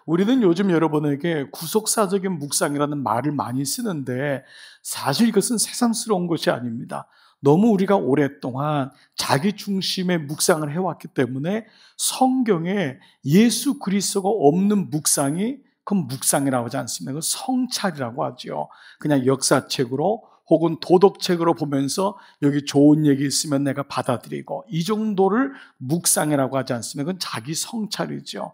우리는 요즘 여러분에게 구속사적인 묵상이라는 말을 많이 쓰는데 사실 이것은 새삼스러운 것이 아닙니다. 너무 우리가 오랫동안 자기 중심의 묵상을 해왔기 때문에 성경에 예수 그리스도가 없는 묵상이 그건 묵상이라고 하지 않습니다. 그건 성찰이라고 하죠. 그냥 역사책으로 혹은 도덕책으로 보면서 여기 좋은 얘기 있으면 내가 받아들이고 이 정도를 묵상이라고 하지 않습니다. 그건 자기 성찰이죠.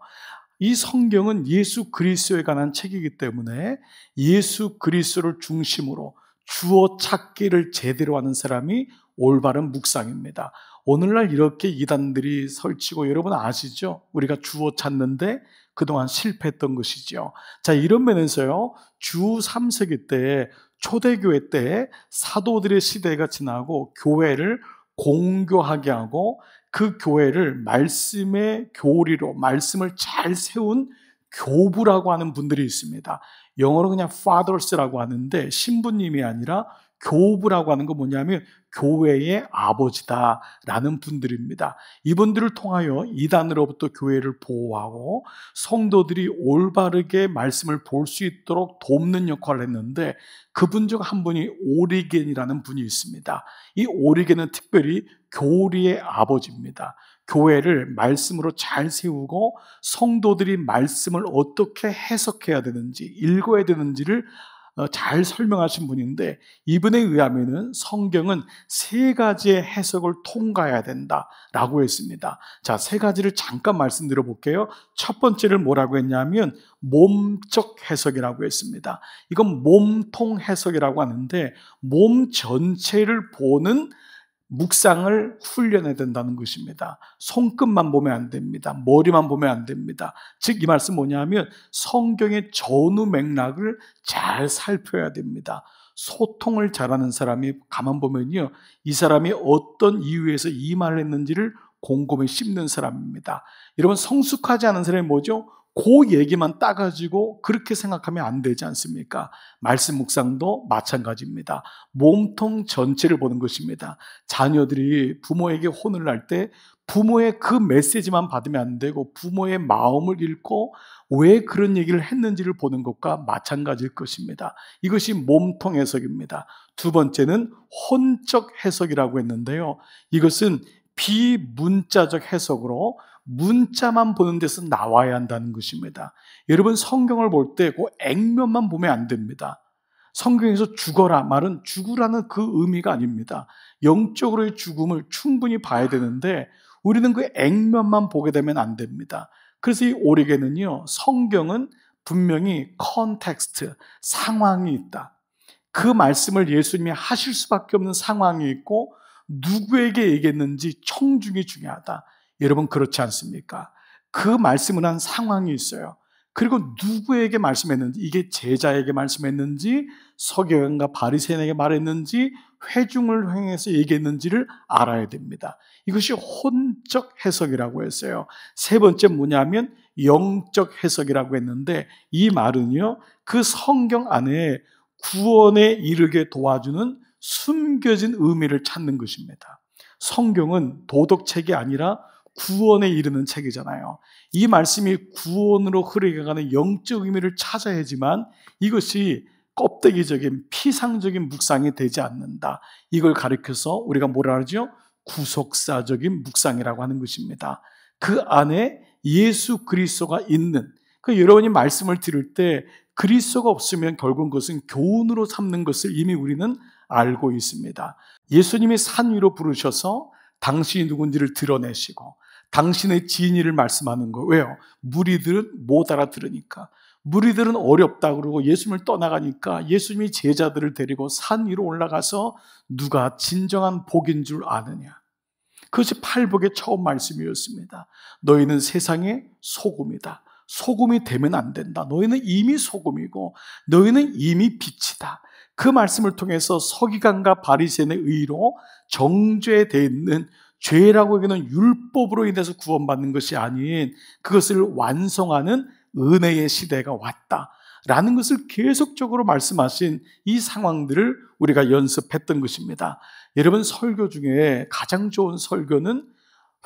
이 성경은 예수 그리스도에 관한 책이기 때문에 예수 그리스도를 중심으로 주어 찾기를 제대로 하는 사람이 올바른 묵상입니다. 오늘날 이렇게 이단들이 설치고 여러분 아시죠? 우리가 주어 찾는데 그동안 실패했던 것이죠. 자, 이런 면에서요, 주 3세기 때 초대교회 때 사도들의 시대가 지나고 교회를 공교하게 하고 그 교회를 말씀의 교리로 말씀을 잘 세운 교부라고 하는 분들이 있습니다. 영어로 그냥 fathers라고 하는데 신부님이 아니라 교부라고 하는 건 뭐냐면 교회의 아버지다라는 분들입니다. 이분들을 통하여 이단으로부터 교회를 보호하고 성도들이 올바르게 말씀을 볼 수 있도록 돕는 역할을 했는데 그분 중 한 분이 오리겐이라는 분이 있습니다. 이 오리겐은 특별히 교리의 아버지입니다. 교회를 말씀으로 잘 세우고 성도들이 말씀을 어떻게 해석해야 되는지 읽어야 되는지를 잘 설명하신 분인데 이분에 의하면은 성경은 세 가지의 해석을 통과해야 된다라고 했습니다. 자, 세 가지를 잠깐 말씀드려 볼게요. 첫 번째를 뭐라고 했냐면 몸적 해석이라고 했습니다. 이건 몸통 해석이라고 하는데 몸 전체를 보는 묵상을 훈련해야 된다는 것입니다. 손끝만 보면 안 됩니다. 머리만 보면 안 됩니다. 즉 이 말씀 뭐냐면 성경의 전후 맥락을 잘 살펴야 됩니다. 소통을 잘하는 사람이 가만 보면요, 이 사람이 어떤 이유에서 이 말을 했는지를 곰곰이 씹는 사람입니다. 여러분, 성숙하지 않은 사람이 뭐죠? 그 얘기만 따가지고 그렇게 생각하면 안 되지 않습니까? 말씀 묵상도 마찬가지입니다. 몸통 전체를 보는 것입니다. 자녀들이 부모에게 혼을 낼 때 부모의 그 메시지만 받으면 안 되고 부모의 마음을 읽고 왜 그런 얘기를 했는지를 보는 것과 마찬가지일 것입니다. 이것이 몸통 해석입니다. 두 번째는 혼적 해석이라고 했는데요, 이것은 비문자적 해석으로 문자만 보는 데서 나와야 한다는 것입니다. 여러분, 성경을 볼 때 그 액면만 보면 안 됩니다. 성경에서 죽어라 말은 죽으라는 그 의미가 아닙니다. 영적으로의 죽음을 충분히 봐야 되는데 우리는 그 액면만 보게 되면 안 됩니다. 그래서 이 오리겐은요, 성경은 분명히 컨텍스트, 상황이 있다. 그 말씀을 예수님이 하실 수밖에 없는 상황이 있고 누구에게 얘기했는지 청중이 중요하다. 여러분, 그렇지 않습니까? 그 말씀을 한 상황이 있어요. 그리고 누구에게 말씀했는지, 이게 제자에게 말씀했는지 서기관과 바리새인에게 말했는지 회중을 향해서 얘기했는지를 알아야 됩니다. 이것이 혼적 해석이라고 했어요. 세 번째 뭐냐면 영적 해석이라고 했는데 이 말은요, 그 성경 안에 구원에 이르게 도와주는 숨겨진 의미를 찾는 것입니다. 성경은 도덕책이 아니라 구원에 이르는 책이잖아요. 이 말씀이 구원으로 흐르게가는 영적 의미를 찾아야지만 이것이 껍데기적인 피상적인 묵상이 되지 않는다. 이걸 가리켜서 우리가 뭐라 하죠? 구속사적인 묵상이라고 하는 것입니다. 그 안에 예수 그리스도가 있는, 여러분이 말씀을 들을 때 그리스도가 없으면 결국 그것은 교훈으로 삼는 것을 이미 우리는 알고 있습니다. 예수님이 산 위로 부르셔서 당신이 누군지를 드러내시고 당신의 진리를 말씀하는 거예요. 왜요? 무리들은 못 알아들으니까. 무리들은 어렵다 그러고 예수님을 떠나가니까 예수님이 제자들을 데리고 산 위로 올라가서 누가 진정한 복인 줄 아느냐. 그것이 팔복의 처음 말씀이었습니다. 너희는 세상의 소금이다. 소금이 되면 안 된다. 너희는 이미 소금이고 너희는 이미 빛이다. 그 말씀을 통해서 서기관과 바리새인의 의로 정죄되어 있는 죄라고 여기는 율법으로 인해서 구원받는 것이 아닌 그것을 완성하는 은혜의 시대가 왔다라는 것을 계속적으로 말씀하신 이 상황들을 우리가 연습했던 것입니다. 여러분, 설교 중에 가장 좋은 설교는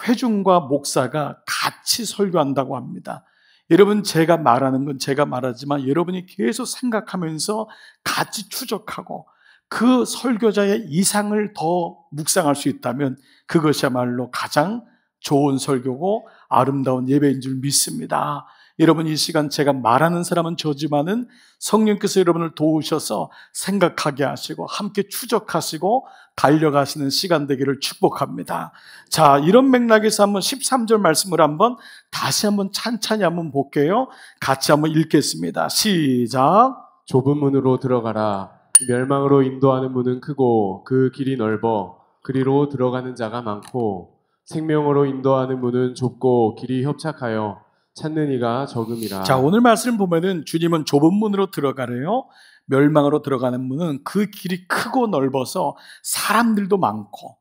회중과 목사가 같이 설교한다고 합니다. 여러분, 제가 말하는 건 제가 말하지만 여러분이 계속 생각하면서 같이 추적하고 그 설교자의 이상을 더 묵상할 수 있다면 그것이야말로 가장 좋은 설교고 아름다운 예배인 줄 믿습니다. 여러분, 이 시간 제가 말하는 사람은 저지만은 성령께서 여러분을 도우셔서 생각하게 하시고 함께 추적하시고 달려가시는 시간 되기를 축복합니다. 자, 이런 맥락에서 한번 13절 말씀을 다시 한번 찬찬히 한번 볼게요. 같이 한번 읽겠습니다. 시작. 좁은 문으로 들어가라. 멸망으로 인도하는 문은 크고 그 길이 넓어 그리로 들어가는 자가 많고 생명으로 인도하는 문은 좁고 길이 협착하여 찾는 이가 적음이라. 자, 오늘 말씀을 보면은 주님은 좁은 문으로 들어가래요. 멸망으로 들어가는 문은 그 길이 크고 넓어서 사람들도 많고,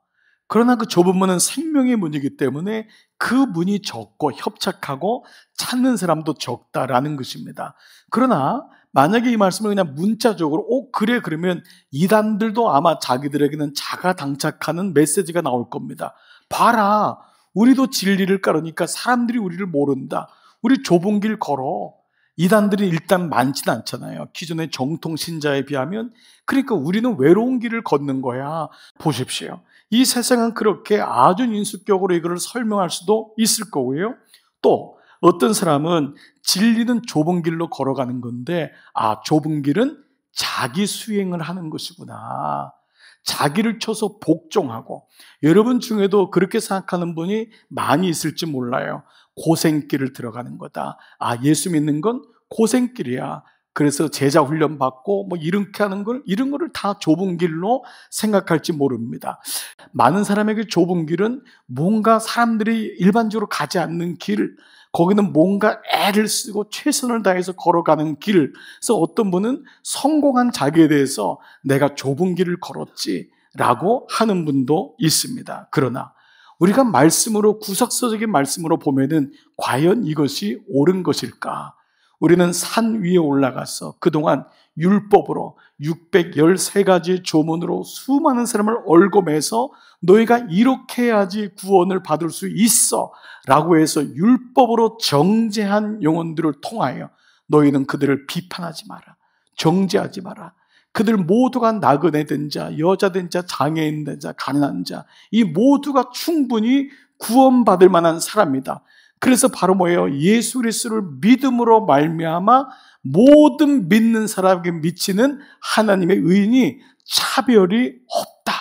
그러나 그 좁은 문은 생명의 문이기 때문에 그 문이 적고 협착하고 찾는 사람도 적다라는 것입니다. 그러나 만약에 이 말씀을 그냥 문자적으로 그래 그러면 이단들도 아마 자기들에게는 자가당착하는 메시지가 나올 겁니다. 봐라, 우리도 진리를 깔으니까 사람들이 우리를 모른다. 우리 좁은 길 걸어. 이단들이 일단 많지는 않잖아요. 기존의 정통 신자에 비하면. 그러니까 우리는 외로운 길을 걷는 거야. 보십시오. 이 세상은 그렇게 아주 인수격으로 이걸 설명할 수도 있을 거고요. 또 어떤 사람은 진리는 좁은 길로 걸어가는 건데, 좁은 길은 자기 수행을 하는 것이구나. 자기를 쳐서 복종하고, 여러분 중에도 그렇게 생각하는 분이 많이 있을지 몰라요. 고생길을 들어가는 거다. 예수 믿는 건 고생길이야. 그래서 제자 훈련 받고 이렇게 하는 이런 거를 다 좁은 길로 생각할지 모릅니다. 많은 사람에게 좁은 길은 뭔가 사람들이 일반적으로 가지 않는 길, 거기는 뭔가 애를 쓰고 최선을 다해서 걸어가는 길. 그래서 어떤 분은 성공한 자기에 대해서 내가 좁은 길을 걸었지라고 하는 분도 있습니다. 그러나 우리가 말씀으로, 구석서적인 말씀으로 보면은 과연 이것이 옳은 것일까? 우리는 산 위에 올라가서 그동안 율법으로 613가지의 조문으로 수많은 사람을 얽어매서 너희가 이렇게 해야지 구원을 받을 수 있어 라고 해서 율법으로 정죄한 영혼들을 통하여 너희는 그들을 비판하지 마라, 정죄하지 마라. 그들 모두가 나그네된 자, 여자된 자, 장애인된 자, 가난한 자, 이 모두가 충분히 구원받을 만한 사람이다. 그래서 바로 뭐예요? 예수 그리스도를 믿음으로 말미암아 모든 믿는 사람에게 미치는 하나님의 의인이 차별이 없다.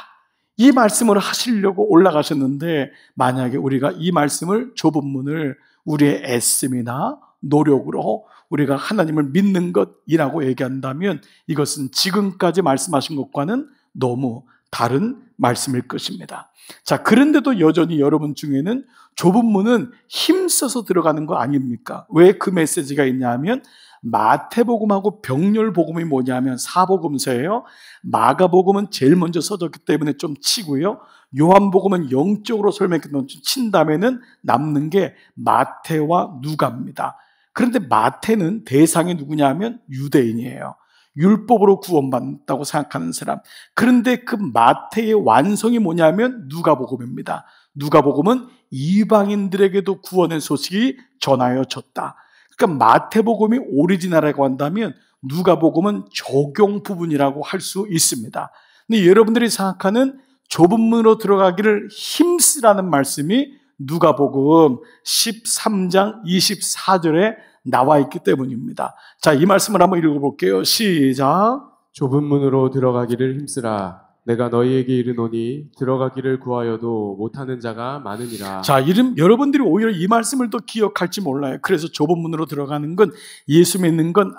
이 말씀을 하시려고 올라가셨는데, 만약에 우리가 이 말씀을, 좁은 문을 우리의 애씀이나 노력으로 우리가 하나님을 믿는 것이라고 얘기한다면 이것은 지금까지 말씀하신 것과는 너무 다른 말씀일 것입니다. 자, 그런데도 여전히 여러분 중에는 좁은 문은 힘써서 들어가는 거 아닙니까? 왜 그 메시지가 있냐면, 마태복음하고 병렬복음이 뭐냐면 사복음서예요. 마가복음은 제일 먼저 써졌기 때문에 좀 치고요. 요한복음은 영적으로 설명했기 때문에 좀 친 다음에는 남는 게 마태와 누가입니다. 그런데 마태는 대상이 누구냐면 유대인이에요. 율법으로 구원받는다고 생각하는 사람. 그런데 그 마태의 완성이 뭐냐면 누가복음입니다. 누가복음은 이방인들에게도 구원의 소식이 전하여졌다. 그러니까 마태복음이 오리지널이라고 한다면 누가복음은 적용 부분이라고 할 수 있습니다. 근데 여러분들이 생각하는 좁은 문으로 들어가기를 힘쓰라는 말씀이 누가복음 13장 24절에 나와 있기 때문입니다. 자, 이 말씀을 한번 읽어볼게요. 시작. 좁은 문으로 들어가기를 힘쓰라. 내가 너희에게 이르노니 들어가기를 구하여도 못하는 자가 많으니라. 자, 여러분들이 오히려 이 말씀을 더 기억할지 몰라요. 그래서 좁은 문으로 들어가는 건, 예수 믿는 건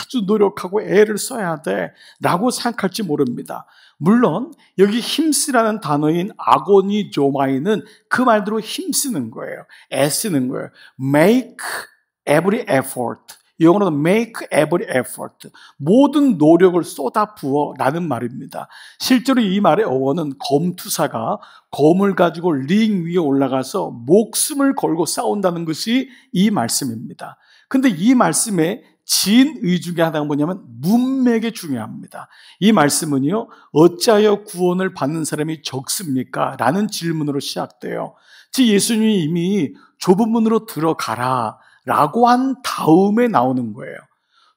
아주 노력하고 애를 써야 돼 라고 생각할지 모릅니다. 물론 여기 힘쓰라는 단어인 아고니조마이는 그 말대로 힘쓰는 거예요. 애쓰는 거예요. Make every effort. 영어로는 make every effort. 모든 노력을 쏟아부어 라는 말입니다. 실제로 이 말의 어원은 검투사가 검을 가지고 링 위에 올라가서 목숨을 걸고 싸운다는 것이 이 말씀입니다. 근데 이 말씀의 진의 중에 하나가 뭐냐면 문맥이 중요합니다. 이 말씀은요, 어찌하여 구원을 받는 사람이 적습니까? 라는 질문으로 시작돼요. 즉 예수님이 이미 좁은 문으로 들어가라 라고 한 다음에 나오는 거예요.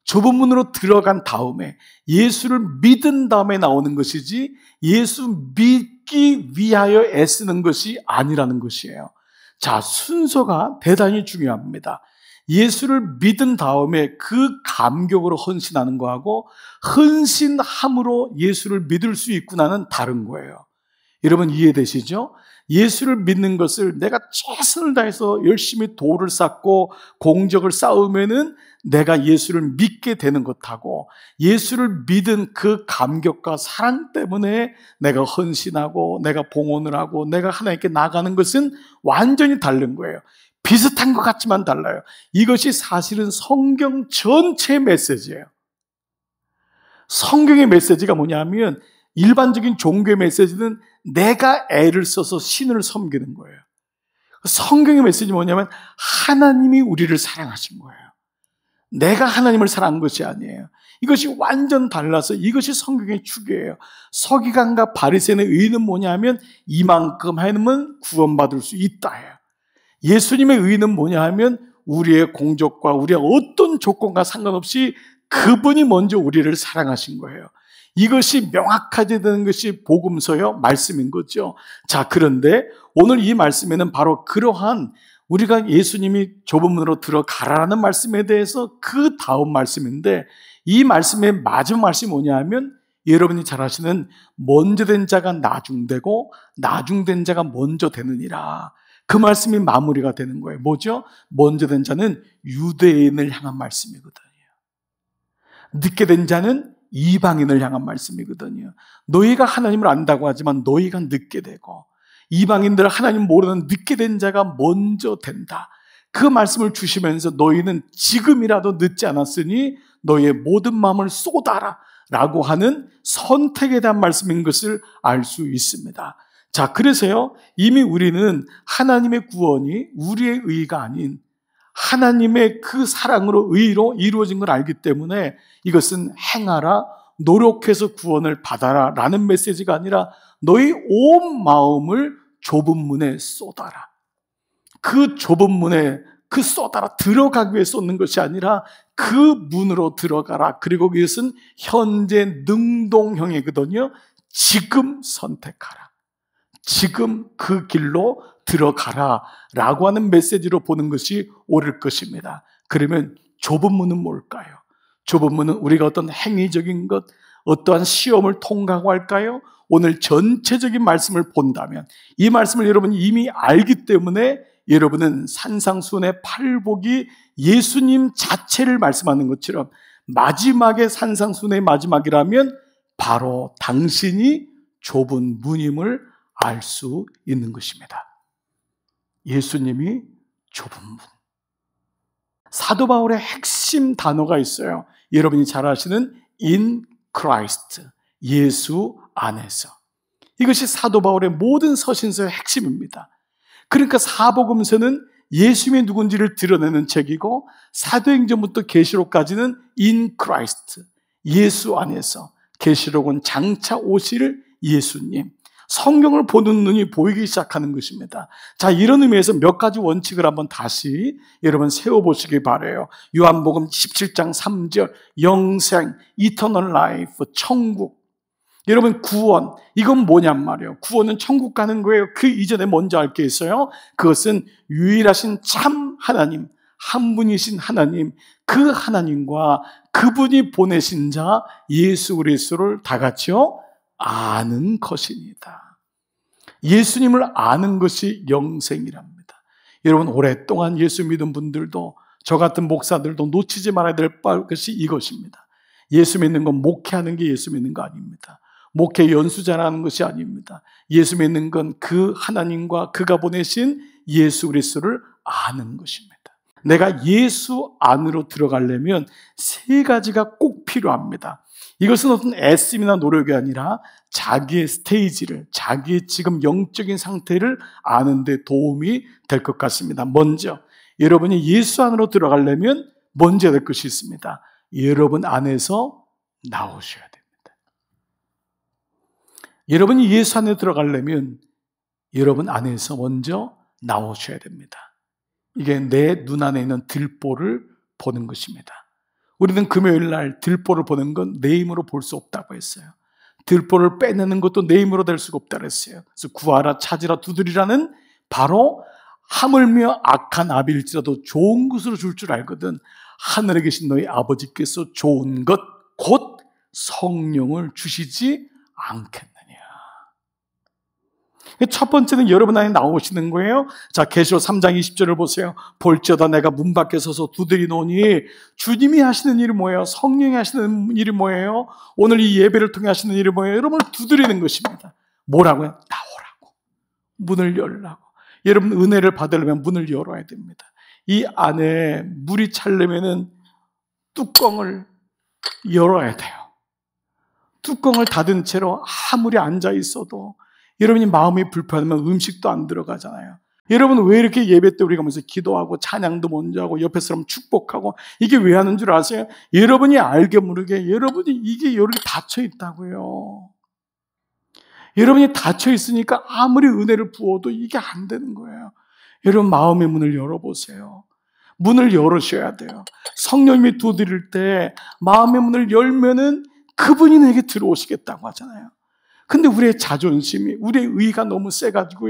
좁은 문으로 들어간 다음에 예수를 믿은 다음에 나오는 것이지 예수 믿기 위하여 애쓰는 것이 아니라는 것이에요. 자, 순서가 대단히 중요합니다. 예수를 믿은 다음에 그 감격으로 헌신하는 거하고 헌신함으로 예수를 믿을 수 있구나는 다른 거예요. 여러분 이해되시죠? 예수를 믿는 것을 내가 최선을 다해서 열심히 도를 쌓고 공적을 쌓으면은 내가 예수를 믿게 되는 것하고 예수를 믿은 그 감격과 사랑 때문에 내가 헌신하고 내가 봉헌을 하고 내가 하나님께 나가는 것은 완전히 다른 거예요. 비슷한 것 같지만 달라요. 이것이 사실은 성경 전체의 메시지예요. 성경의 메시지가 뭐냐면 일반적인 종교의 메시지는 내가 애를 써서 신을 섬기는 거예요. 성경의 메시지는 뭐냐면 하나님이 우리를 사랑하신 거예요. 내가 하나님을 사랑한 것이 아니에요. 이것이 완전 달라서 이것이 성경의 축이에요. 서기관과 바리새인의 의는 뭐냐면 이만큼 하면 구원받을 수 있다 해요. 예수님의 의는 뭐냐 하면 우리의 공적과 우리의 어떤 조건과 상관없이 그분이 먼저 우리를 사랑하신 거예요. 이것이 명확하게 되는 것이 복음서요, 말씀인 거죠. 자, 그런데 오늘 이 말씀에는 바로 그러한 우리가 예수님이 좁은 문으로 들어가라는 말씀에 대해서 그 다음 말씀인데 이 말씀의 마지막 말씀이 뭐냐 하면 여러분이 잘 아시는 먼저 된 자가 나중되고 나중된 자가 먼저 되느니라. 그 말씀이 마무리가 되는 거예요. 뭐죠? 먼저 된 자는 유대인을 향한 말씀이거든요. 늦게 된 자는 이방인을 향한 말씀이거든요. 너희가 하나님을 안다고 하지만 너희가 늦게 되고 이방인들 하나님 모르는 늦게 된 자가 먼저 된다. 그 말씀을 주시면서 너희는 지금이라도 늦지 않았으니 너희의 모든 마음을 쏟아라 라고 하는 선택에 대한 말씀인 것을 알 수 있습니다. 자, 그래서요, 이미 우리는 하나님의 구원이 우리의 의가 아닌 하나님의 그 사랑으로 의로 이루어진 걸 알기 때문에 이것은 행하라, 노력해서 구원을 받아라 라는 메시지가 아니라 너희 온 마음을 좁은 문에 쏟아라. 그 좁은 문에 그 쏟아라 들어가기 위해 쏟는 것이 아니라 그 문으로 들어가라. 그리고 이것은 현재 능동형이거든요. 지금 선택하라. 지금 그 길로 들어가라 라고 하는 메시지로 보는 것이 옳을 것입니다. 그러면 좁은 문은 뭘까요? 좁은 문은 우리가 어떤 행위적인 것, 어떠한 시험을 통과하고 할까요? 오늘 전체적인 말씀을 본다면 이 말씀을 여러분이 이미 알기 때문에 여러분은 산상수훈의 팔복이 예수님 자체를 말씀하는 것처럼 마지막에 산상수훈의 마지막이라면 바로 당신이 좁은 문임을 알 수 있는 것입니다. 예수님이 좁은 문. 사도 바울의 핵심 단어가 있어요. 여러분이 잘 아시는 in Christ, 예수 안에서. 이것이 사도 바울의 모든 서신서의 핵심입니다. 그러니까 사복음서는 예수님이 누군지를 드러내는 책이고 사도행전부터 계시록까지는 in Christ, 예수 안에서. 계시록은 장차 오실 예수님. 성경을 보는 눈이 보이기 시작하는 것입니다. 자, 이런 의미에서 몇 가지 원칙을 한번 다시 여러분 세워보시기 바라요. 요한복음 17장 3절, 영생, eternal life, 천국. 여러분 구원, 이건 뭐냔 말이에요. 구원은 천국 가는 거예요. 그 이전에 먼저 알 게 있어요. 그것은 유일하신 참 하나님, 한 분이신 하나님, 그 하나님과 그분이 보내신 자 예수 그리스도를 다 같이요 아는 것입니다. 예수님을 아는 것이 영생이랍니다. 여러분 오랫동안 예수 믿은 분들도 저 같은 목사들도 놓치지 말아야 될 것이 이것입니다. 예수 믿는 건 목회하는 게 예수 믿는 거 아닙니다. 목회 연수자라는 것이 아닙니다. 예수 믿는 건 그 하나님과 그가 보내신 예수 그리스도를 아는 것입니다. 내가 예수 안으로 들어가려면 세 가지가 꼭 필요합니다. 이것은 어떤 애씀이나 노력이 아니라 자기의 스테이지를, 자기의 지금 영적인 상태를 아는 데 도움이 될 것 같습니다. 먼저 여러분이 예수 안으로 들어가려면 먼저 될 것이 있습니다. 여러분 안에서 나오셔야 됩니다. 여러분이 예수 안에 들어가려면 여러분 안에서 먼저 나오셔야 됩니다. 이게 내 눈 안에 있는 들보를 보는 것입니다. 우리는 금요일 날 들보를 보는 건 내 힘으로 볼 수 없다고 했어요. 들보를 빼내는 것도 내 힘으로 될 수가 없다고 했어요. 그래서 구하라, 찾으라, 두드리라는 바로 하물며 악한 아비일지라도 좋은 것으로 줄 줄 알거든 하늘에 계신 너희 아버지께서 좋은 것 곧 성령을 주시지 않겠느냐. 첫 번째는 여러분 안에 나오시는 거예요. 자, 계시록 3장 20절을 보세요. 볼지어다 내가 문 밖에 서서 두드리노니. 주님이 하시는 일이 뭐예요? 성령이 하시는 일이 뭐예요? 오늘 이 예배를 통해 하시는 일이 뭐예요? 여러분을 두드리는 것입니다. 뭐라고요? 나오라고. 문을 열라고. 여러분 은혜를 받으려면 문을 열어야 됩니다. 이 안에 물이 차려면은 뚜껑을 열어야 돼요. 뚜껑을 닫은 채로 아무리 앉아 있어도 여러분이 마음이 불편하면 음식도 안 들어가잖아요. 여러분 왜 이렇게 예배 때 우리가 먼저 기도하고 찬양도 먼저 하고 옆에 사람 축복하고 이게 왜 하는 줄 아세요? 여러분이 알게 모르게 여러분이 이게 이렇게 닫혀 있다고요. 여러분이 닫혀 있으니까 아무리 은혜를 부어도 이게 안 되는 거예요. 여러분 마음의 문을 열어보세요. 문을 열으셔야 돼요. 성령님이 두드릴 때 마음의 문을 열면은 그분이 내게 들어오시겠다고 하잖아요. 근데 우리의 자존심이, 우리의 의가 너무 세가지고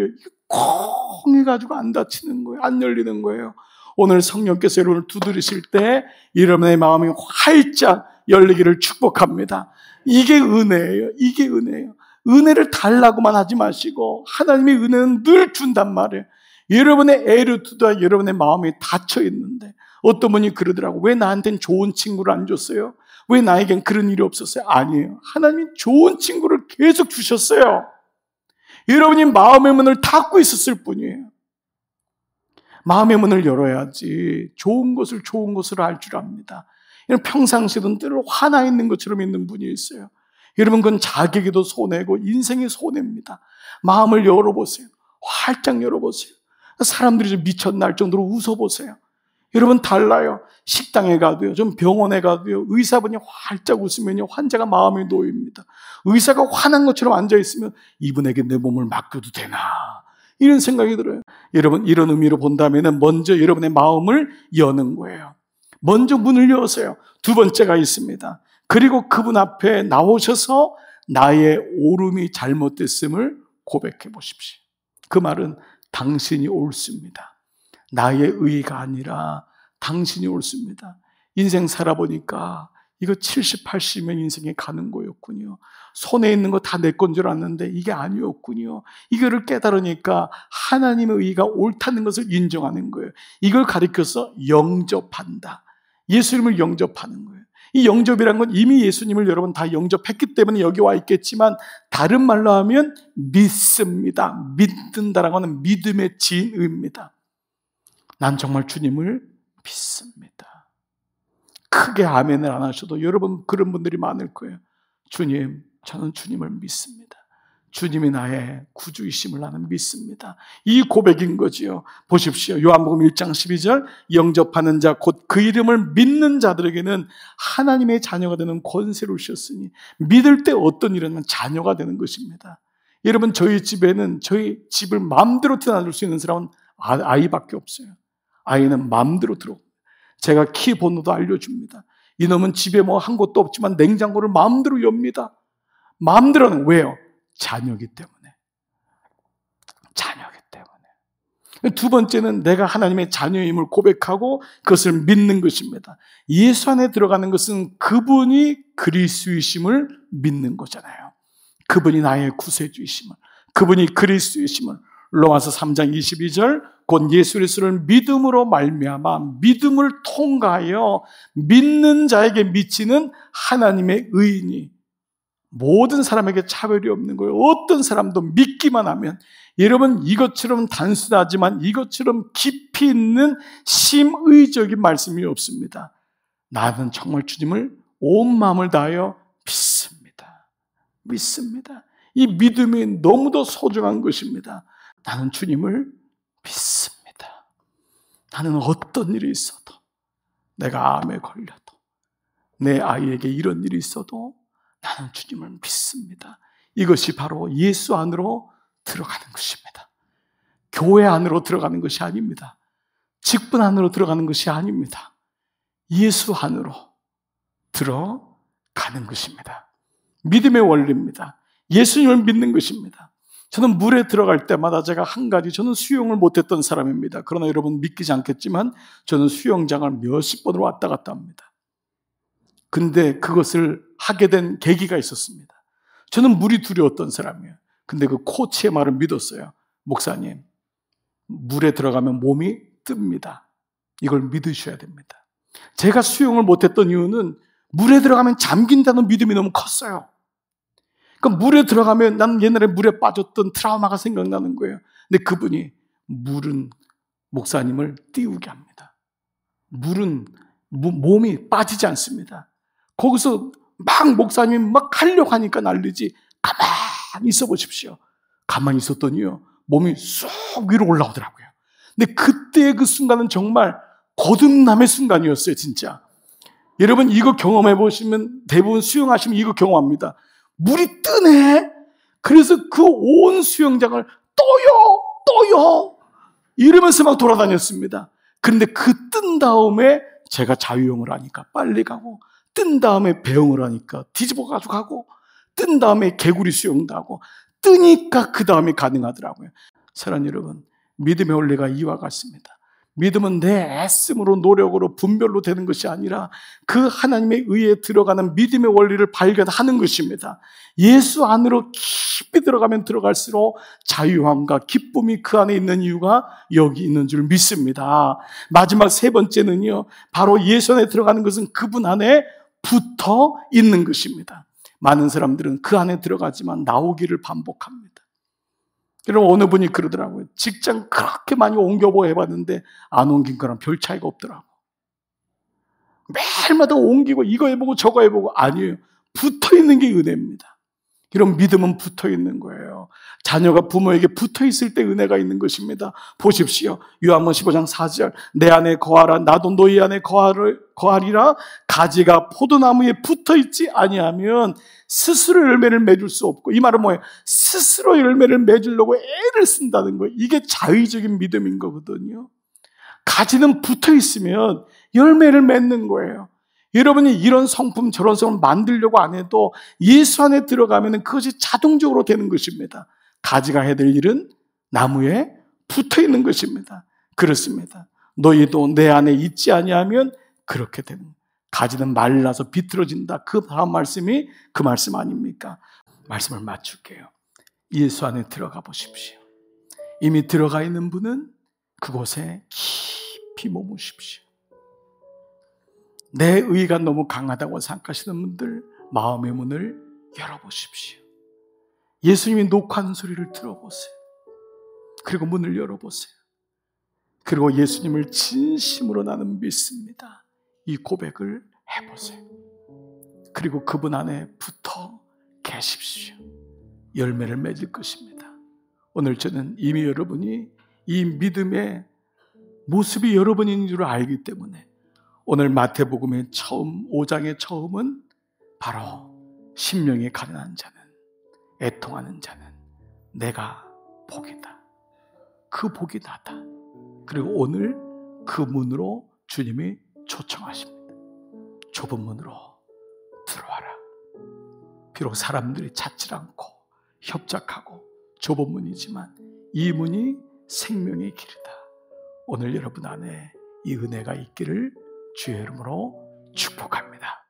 콩 해가지고 안 닫히는 거예요. 안 열리는 거예요. 오늘 성령께서 여러분을 두드리실 때 여러분의 마음이 활짝 열리기를 축복합니다. 이게 은혜예요. 이게 은혜예요. 은혜를 달라고만 하지 마시고 하나님의 은혜는 늘 준단 말이에요. 여러분의 에르투다 여러분의 마음이 닫혀 있는데 어떤 분이 그러더라고. 왜 나한테는 좋은 친구를 안 줬어요? 왜 나에겐 그런 일이 없었어요? 아니에요. 하나님이 좋은 친구를 계속 주셨어요. 여러분이 마음의 문을 닫고 있었을 뿐이에요. 마음의 문을 열어야지 좋은 것을 알 줄 압니다. 평상시든 늘 화나 있는 것처럼 있는 분이 있어요. 여러분 그건 자기에게도 손해고 인생의 손해입니다. 마음을 열어보세요. 활짝 열어보세요. 사람들이 좀 미쳤날 정도로 웃어보세요. 여러분 달라요. 식당에 가도요, 좀 병원에 가도요, 의사분이 활짝 웃으면요, 환자가 마음이 놓입니다. 의사가 화난 것처럼 앉아있으면 이분에게 내 몸을 맡겨도 되나? 이런 생각이 들어요. 여러분 이런 의미로 본다면 먼저 여러분의 마음을 여는 거예요. 먼저 문을 여세요. 두 번째가 있습니다. 그리고 그분 앞에 나오셔서 나의 옳음이 잘못됐음을 고백해 보십시오. 그 말은 당신이 옳습니다. 나의 의가 아니라 당신이 옳습니다. 인생 살아보니까 이거 70, 80년 인생에 가는 거였군요. 손에 있는 거 다 내 건 줄 알았는데 이게 아니었군요. 이거를 깨달으니까 하나님의 의가 옳다는 것을 인정하는 거예요. 이걸 가리켜서 영접한다. 예수님을 영접하는 거예요. 이 영접이란 건 이미 예수님을 여러분 다 영접했기 때문에 여기 와 있겠지만 다른 말로 하면 믿습니다. 믿는다라고 하는 믿음의 진의입니다. 난 정말 주님을 믿습니다. 크게 아멘을 안 하셔도 여러분 그런 분들이 많을 거예요. 주님, 저는 주님을 믿습니다. 주님이 나의 구주이심을 나는 믿습니다. 이 고백인 거지요. 보십시오. 요한복음 1장 12절 영접하는 자 곧 그 이름을 믿는 자들에게는 하나님의 자녀가 되는 권세를 주셨으니 믿을 때 어떤 일은 자녀가 되는 것입니다. 여러분 저희 집에는 저희 집을 마음대로 드나들 수 있는 사람은 아이밖에 없어요. 아이는 마음대로 들어. 제가 키 번호도 알려줍니다. 이놈은 집에 뭐 한 것도 없지만 냉장고를 마음대로 엽니다. 마음대로는 왜요? 자녀이기 때문에. 자녀이기 때문에. 두 번째는 내가 하나님의 자녀임을 고백하고 그것을 믿는 것입니다. 예수 안에 들어가는 것은 그분이 그리스도이심을 믿는 거잖아요. 그분이 나의 구세주이심을, 그분이 그리스도이심을. 로마서 3장 22절 곧 예수 그리스도를 믿음으로 말미암아 믿음을 통과하여 믿는 자에게 미치는 하나님의 의인이 모든 사람에게 차별이 없는 거예요. 어떤 사람도 믿기만 하면 여러분 이것처럼 단순하지만 이것처럼 깊이 있는 심의적인 말씀이 없습니다. 나는 정말 주님을 온 마음을 다하여 믿습니다. 믿습니다. 이 믿음이 너무도 소중한 것입니다. 나는 주님을 믿습니다. 나는 어떤 일이 있어도 내가 암에 걸려도 내 아이에게 이런 일이 있어도 나는 주님을 믿습니다. 이것이 바로 예수 안으로 들어가는 것입니다. 교회 안으로 들어가는 것이 아닙니다. 직분 안으로 들어가는 것이 아닙니다. 예수 안으로 들어가는 것입니다. 믿음의 원리입니다. 예수님을 믿는 것입니다. 저는 물에 들어갈 때마다 제가 한 가지, 저는 수영을 못했던 사람입니다. 그러나 여러분 믿기지 않겠지만 저는 수영장을 몇십 번을 왔다 갔다 합니다. 근데 그것을 하게 된 계기가 있었습니다. 저는 물이 두려웠던 사람이에요. 근데 그 코치의 말을 믿었어요. 목사님, 물에 들어가면 몸이 뜹니다. 이걸 믿으셔야 됩니다. 제가 수영을 못했던 이유는 물에 들어가면 잠긴다는 믿음이 너무 컸어요. 그러니까 물에 들어가면 나는 옛날에 물에 빠졌던 트라우마가 생각나는 거예요. 근데 그분이 물은 목사님을 띄우게 합니다. 물은 몸이 빠지지 않습니다. 거기서 막 목사님이 막 하려고 하니까 난리지. 가만히 있어 보십시오. 가만히 있었더니요, 몸이 쑥 위로 올라오더라고요. 근데 그때 그 순간은 정말 거듭남의 순간이었어요, 진짜. 여러분 이거 경험해 보시면, 대부분 수영하시면 이거 경험합니다. 물이 뜨네. 그래서 그 온 수영장을 떠요 이러면서 막 돌아다녔습니다. 그런데 그 뜬 다음에 제가 자유형을 하니까 빨리 가고, 뜬 다음에 배영을 하니까 뒤집어 가지고 가고, 뜬 다음에 개구리 수영도 하고, 뜨니까 그 다음에 가능하더라고요. 사랑하는 여러분, 믿음의 원리가 이와 같습니다. 믿음은 내 애씀으로, 노력으로, 분별로 되는 것이 아니라 그 하나님의 의에 들어가는 믿음의 원리를 발견하는 것입니다. 예수 안으로 깊이 들어가면 들어갈수록 자유함과 기쁨이 그 안에 있는 이유가 여기 있는 줄 믿습니다. 마지막 세 번째는요, 바로 예수 안에 들어가는 것은 그분 안에 붙어 있는 것입니다. 많은 사람들은 그 안에 들어가지만 나오기를 반복합니다. 여러분, 어느 분이 그러더라고요. 직장 그렇게 많이 옮겨보고 해봤는데 안 옮긴 거랑 별 차이가 없더라고. 매일마다 옮기고 이거 해보고 저거 해보고. 아니에요. 붙어있는 게 은혜입니다. 이런 믿음은 붙어있는 거예요. 자녀가 부모에게 붙어있을 때 은혜가 있는 것입니다. 보십시오. 요한복음 15장 4절, 내 안에 거하라, 나도 너희 안에 거하리라. 가지가 포도나무에 붙어있지 아니하면 스스로 열매를 맺을 수 없고. 이 말은 뭐예요? 스스로 열매를 맺으려고 애를 쓴다는 거예요. 이게 자의적인 믿음인 거거든요. 가지는 붙어있으면 열매를 맺는 거예요. 여러분이 이런 성품 저런 성품을 만들려고 안 해도 예수 안에 들어가면 그것이 자동적으로 되는 것입니다. 가지가 해야 될 일은 나무에 붙어있는 것입니다. 그렇습니다. 너희도 내 안에 있지 아니하면 그렇게 되는 거예요. 가지는 말라서 비틀어진다. 그 다음 말씀이 그 말씀 아닙니까? 말씀을 맞출게요. 예수 안에 들어가 보십시오. 이미 들어가 있는 분은 그곳에 깊이 머무십시오. 내 의가 너무 강하다고 생각하시는 분들, 마음의 문을 열어보십시오. 예수님이 녹화하는 소리를 들어보세요. 그리고 문을 열어보세요. 그리고 예수님을 진심으로 나는 믿습니다. 이 고백을 해보세요. 그리고 그분 안에 붙어 계십시오. 열매를 맺을 것입니다. 오늘 저는 이미 여러분이 이 믿음의 모습이 여러분인 줄 알기 때문에 오늘 마태복음의 처음 5장의 처음은 바로 심령이 가난한 자는, 애통하는 자는 내가 복이다. 그 복이 나다. 그리고 오늘 그 문으로 주님이 초청하십니다. 좁은 문으로 들어와라. 비록 사람들이 찾지 않고 협작하고 좁은 문이지만 이 문이 생명의 길이다. 오늘 여러분 안에 이 은혜가 있기를 주의 이름으로 축복합니다.